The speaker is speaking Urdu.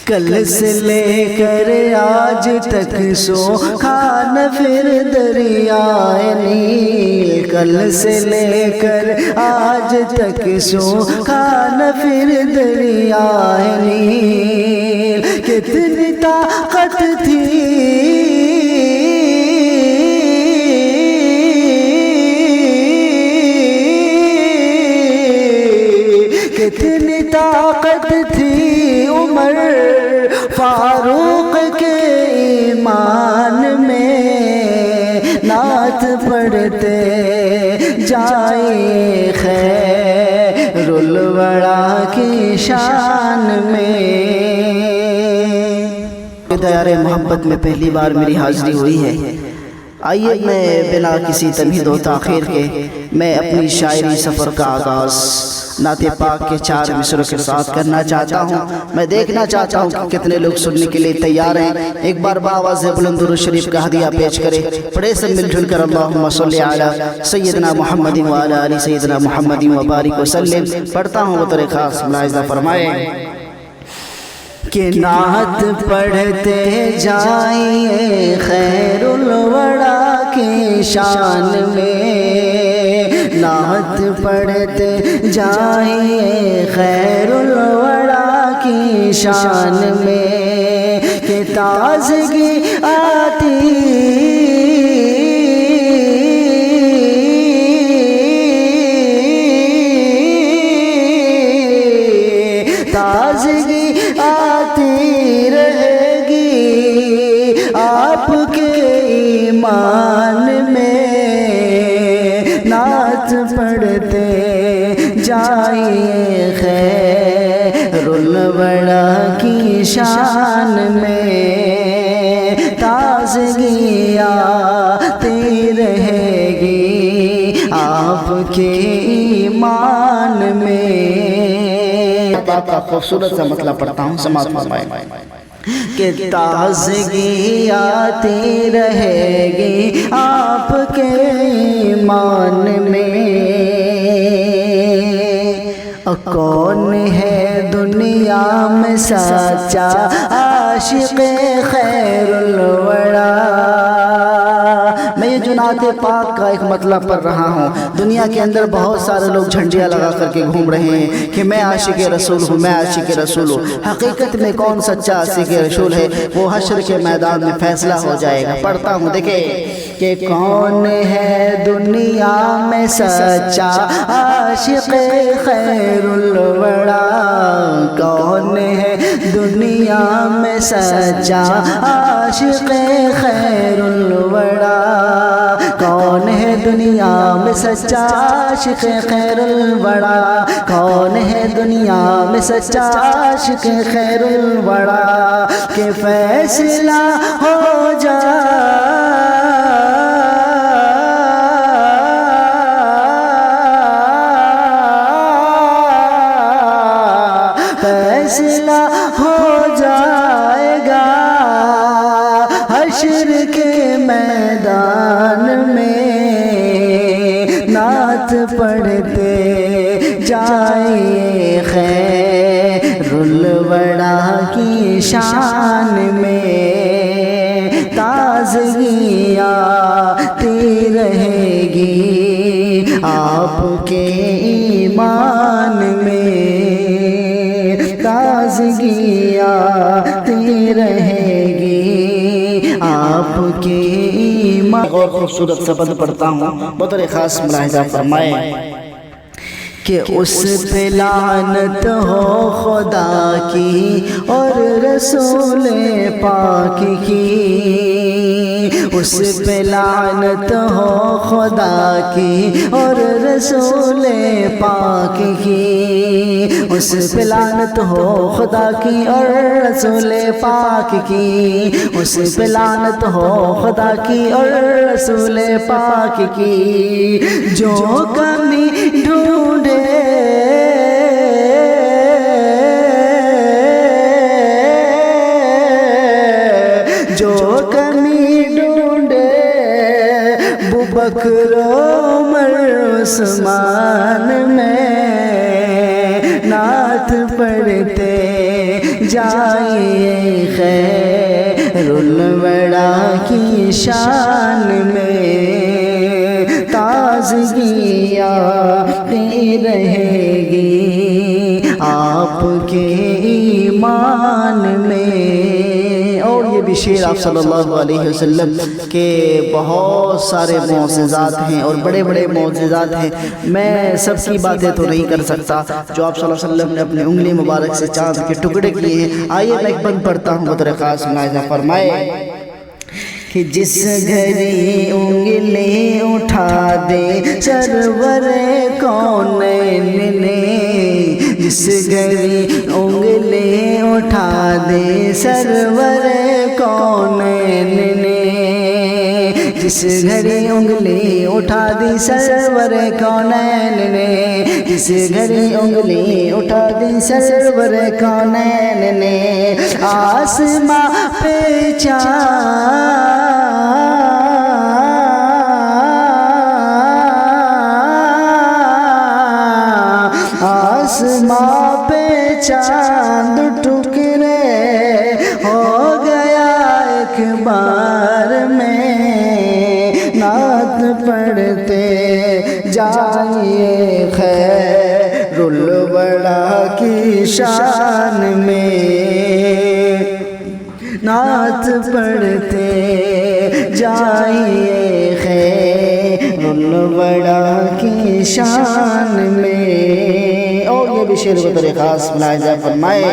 کل سے لے کر آج تک سوکھا نہ پھر دریائے نیل، کل سے لے کر آج تک سوکھا نہ پھر دریائے نیل۔ کتنی طاقت تھی کتنی طاقت تھی عمر فاروق کے ایمان میں، نعت پڑھتے جائیں خیر الورا کی شان میں۔ دیار محبت میں پہلی بار میری حاضری ہوئی ہے۔ آئیے میں بنا کسی تمہید و تاخیر کے میں اپنی شاعری سفر کا آغاز نعت پاک کے 4 مصرعوں کے ساتھ کرنا چاہتا ہوں۔ میں دیکھنا چاہتا ہوں کہ کتنے لوگ سننے کے لیے تیار ہیں۔ ایک بار بآواز بلند درود شریف کا ہدیہ پیش کرے، پڑھے سب مل جل کر اللہم صلی علی سیدنا محمد وعلی آل سیدنا محمد وبارک وسلم۔ پڑھتا ہوں بطور خاص، ملاحظہ فرمائیں کہ نعت پڑھتے جائیں خیر الورا کی شان میں، نعت پڑھتے جائیں خیر الورا کی شان میں، کہ تازگی آتی تازگی آتی رہے گی آپ کے ایمان میں، نعت پڑھتے جائیں خیر الورا کی شان میں، تازگی آتی رہے گی آپ کے ایمان میں۔ پاک کا خوبصورت سا مطلب پڑھتا ہوں، سماعت فرمائیں کہ تازگی آتی رہے گی آپ کے ایمان میں، کون ہے دنیا میں سچا عاشق خیر الورا۔ میں یہ جو نعت پاک کا ایک مطلب پڑھ رہا ہوں، دنیا کے اندر بہت سارے لوگ جھنڈیاں لگا کر کے گھوم رہے ہیں کہ میں عاشق رسول ہوں، میں عاشق رسول ہوں۔ حقیقت میں کون سچا عاشق رسول ہے وہ حشر کے میدان میں فیصلہ ہو جائے گا۔ پڑھتا ہوں، دیکھیں کہ کون ہے دنیا میں سچا عاشق خیر الورا، کون ہے دنیا میں سچا عاشق خیر الورا، کون ہے دنیا میں سچا عاشق خیر الورا، کون ہے دنیا میں سچا عاشق خیر الورا، کہ فیصلہ ہو جائے فیصلہ ہو جائے گا حشر کے میدان میں، نعت پڑھتے جائیں خیر الورا کی شان میں، تازگی آتی رہے گی آپ کے ایمان میں، تازگی آتی رہے گی آپ کے ایمان۔ اور خوبصورت سا بند پڑھتا ہوں، بطور خاص ملاحظہ فرمائیں کہ اس پہ لعنت ہو خدا کی اور رسول پاک کی، اس پہ لعنت ہو خدا کی اور رسول پاک کی، اس پہ لعنت ہو خدا کی اور رسول پاک کی، اس پہ لعنت ہو خدا کی اور رسول پاک کی، جو کمی ڈھونڈے جو کمی ڈھونڈے بکر عمر عثمان میں، نعت پڑھتے جائیں جائیے خیر الورا کی شان میں، تازگی آتی رہے گی آپ کے ایمان میں۔ اور یہ بھی شعر آپ صلی اللہ علیہ وسلم کے بہت سارے معجزات ہیں اور بڑے بڑے معجزات ہیں، میں سب کی باتیں تو نہیں کر سکتا جو آپ صلی اللہ علیہ وسلم نے اپنی انگلی مبارک سے چاند کے ٹکڑے کیے ہیں۔ آئیے میں ایک بند پڑھتا ہوں، بطور خاص ملاحظہ فرمائے کہ جس گھڑی انگلی اٹھا دے سرور کونین نے، جس گھڑی انگلی اٹھا دے سرور کونین نے، جس گھڑی انگلی اٹھا دی سرور کونین نے، جس گھڑی انگلی اٹھا دی سرور کونین نے، آسماں پہ چاند آسماں پہ چاند ٹکڑے ہو گیا ایک بار میں، نعت پڑھتے جائیے خیر الورا کی شان میں، نعت پڑھتے جائیے خیر الورا کی شان میں۔ اور یہ بھی شعر بطور خاص ملاحظہ فرمائے